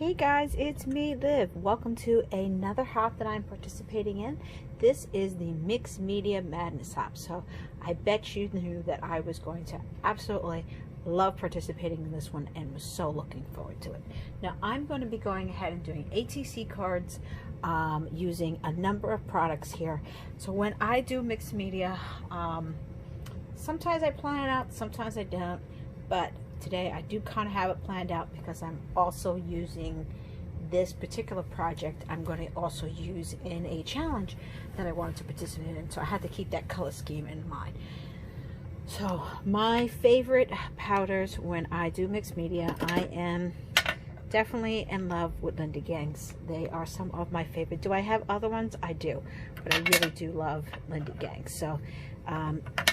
Hey guys, it's me, Liv. Welcome to another hop that I'm participating in. This is the Mixed Media Madness hop. So I bet you knew that I was going to absolutely love participating in this one and was so looking forward to it. Now I'm going to be going ahead and doing ATC cards using a number of products here. So when I do mixed media, sometimes I plan it out, sometimes I don't, but today I do kind of have it planned out because I'm also using this particular project. I'm going to also use in a challenge that I wanted to participate in, so I had to keep that color scheme in mind. So my favorite powders when I do mixed media, I am definitely in love with Linda Gang's. They are some of my favorite. Do I have other ones? I do, but I really do love Linda Gang's. So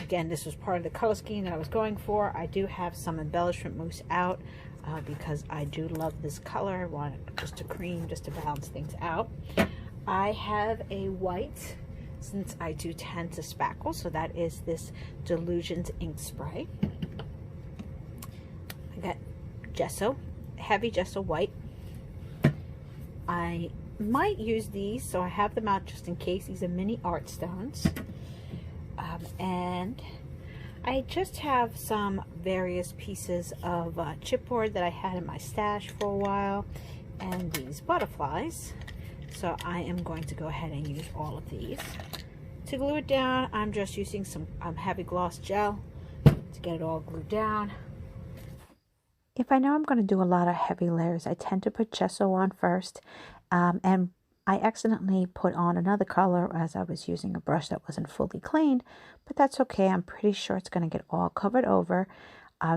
again, this was part of the color scheme that I was going for. I do have some embellishment mousse out because I do love this color. I want just a cream just to balance things out. I have a white, since I do tend to spackle, so that is this Delusions ink spray. I got gesso, heavy gesso white. I might use these, so I have them out just in case. These are mini art stones. And I just have some various pieces of chipboard that I had in my stash for a while, and these butterflies. So I am going to go ahead and use all of these. To glue it down, I'm just using some heavy gloss gel to get it all glued down. If I know I'm going to do a lot of heavy layers, I tend to put gesso on first, and I accidentally put on another color as I was using a brush that wasn't fully cleaned, but that's okay. I'm pretty sure it's going to get all covered over.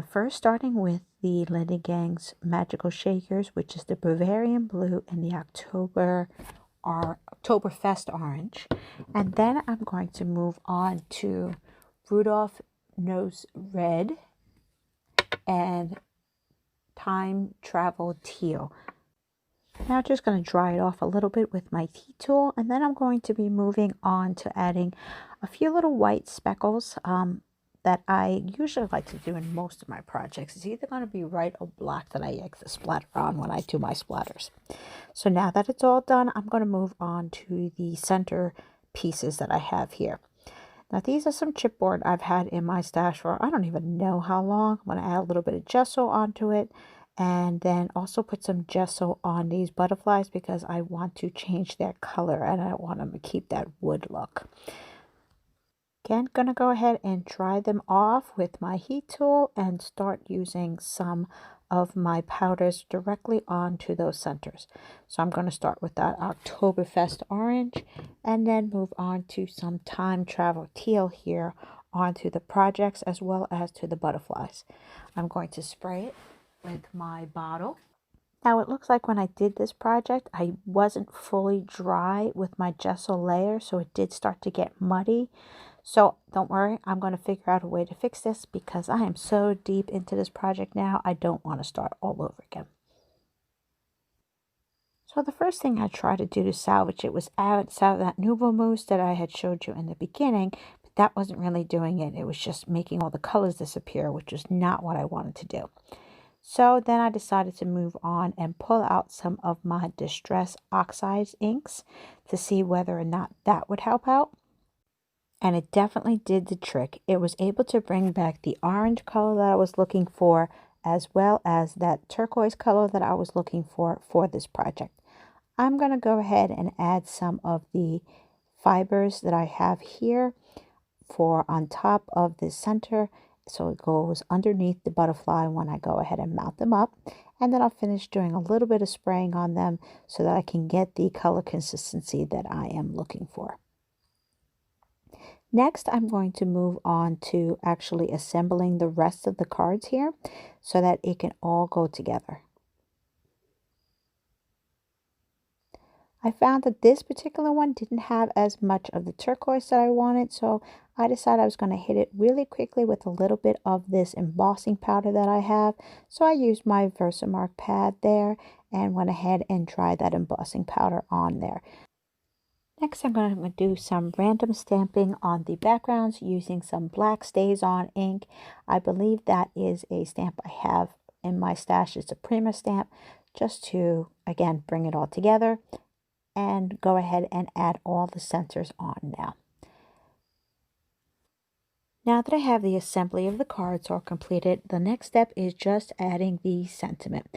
First starting with the Linda Gang's Magical Shakers, which is the Bavarian Blue and the Oktoberfest Orange. And then I'm going to move on to Rudolph Nose Red and Time Travel Teal. Now I'm just going to dry it off a little bit with my tea tool, and then I'm going to be moving on to adding a few little white speckles that I usually like to do in most of my projects. It's either going to be white or black that I like to splatter on when I do my splatters. So now that it's all done, I'm going to move on to the center pieces that I have here. Now these are some chipboard I've had in my stash for I don't even know how long. I'm going to add a little bit of gesso onto it, and then also put some gesso on these butterflies because I want to change their color and I want them to keep that wood look. Again, going to go ahead and dry them off with my heat tool and start using some of my powders directly onto those centers. So I'm going to start with that Oktoberfest Orange and then move on to some Time Travel Teal here onto the projects as well as to the butterflies. I'm going to spray it with my bottle. Now it looks like when I did this project, I wasn't fully dry with my gesso layer, so it did start to get muddy. So don't worry, I'm going to figure out a way to fix this because I am so deep into this project now, I don't want to start all over again. So the first thing I tried to do to salvage it was add some of that Nouveau Mousse that I had showed you in the beginning, but that wasn't really doing it. It was just making all the colors disappear, which is not what I wanted to do. So then I decided to move on and pull out some of my Distress Oxides inks to see whether or not that would help out. And it definitely did the trick. It was able to bring back the orange color that I was looking for, as well as that turquoise color that I was looking for this project. I'm going to go ahead and add some of the fibers that I have here for on top of the center. So it goes underneath the butterfly when I go ahead and mount them up. And then I'll finish doing a little bit of spraying on them so that I can get the color consistency that I am looking for. Next, I'm going to move on to actually assembling the rest of the cards here so that it can all go together. I found that this particular one didn't have as much of the turquoise that I wanted, so I decided I was going to hit it really quickly with a little bit of this embossing powder that I have. So I used my Versamark pad there and went ahead and dried that embossing powder on there. Next, I'm going to do some random stamping on the backgrounds using some black Stays-On ink. I believe that is a stamp I have in my stash. It's a Prima stamp. just to, again, bring it all together, and go ahead and add all the centers on now. Now that I have the assembly of the cards all completed, the next step is just adding the sentiment.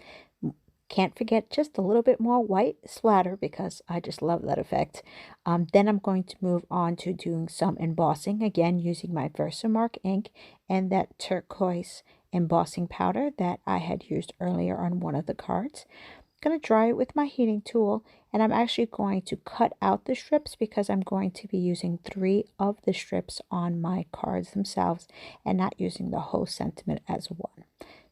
Can't forget just a little bit more white splatter because I just love that effect. Then I'm going to move on to doing some embossing, again using my Versamark ink and that turquoise embossing powder that I had used earlier on one of the cards. Going to dry it with my heating tool, and I'm actually going to cut out the strips because I'm going to be using 3 of the strips on my cards themselves and not using the whole sentiment as one.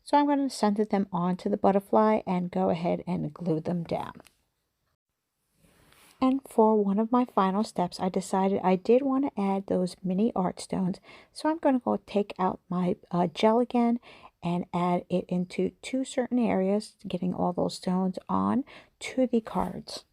So I'm going to center them onto the butterfly and go ahead and glue them down. And for one of my final steps, I decided I did want to add those mini art stones. So I'm going to go take out my gel again and add it into 2 certain areas, getting all those stones on to the cards.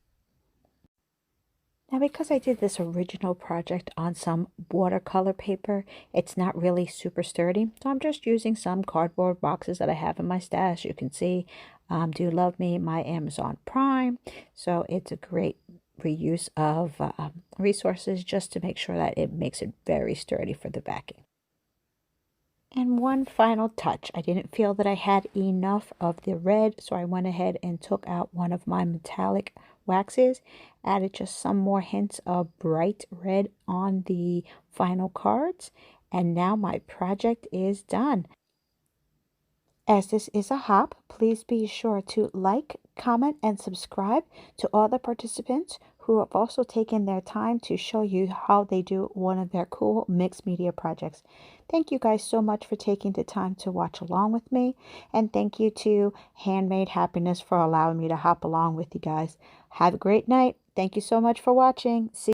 Now, because I did this original project on some watercolor paper, it's not really super sturdy. So I'm just using some cardboard boxes that I have in my stash. You can see, Do Love Me, my Amazon Prime. So it's a great reuse of resources just to make sure that it makes it very sturdy for the backing. And one final touch, I didn't feel that I had enough of the red, so I went ahead and took out one of my metallic waxes, added just some more hints of bright red on the final cards, and now my project is done. As this is a hop, please be sure to like, comment, and subscribe to all the participants who have also taken their time to show you how they do one of their cool mixed media projects. Thank you guys so much for taking the time to watch along with me. And thank you to Handmade Happiness for allowing me to hop along with you guys. Have a great night. Thank you so much for watching. See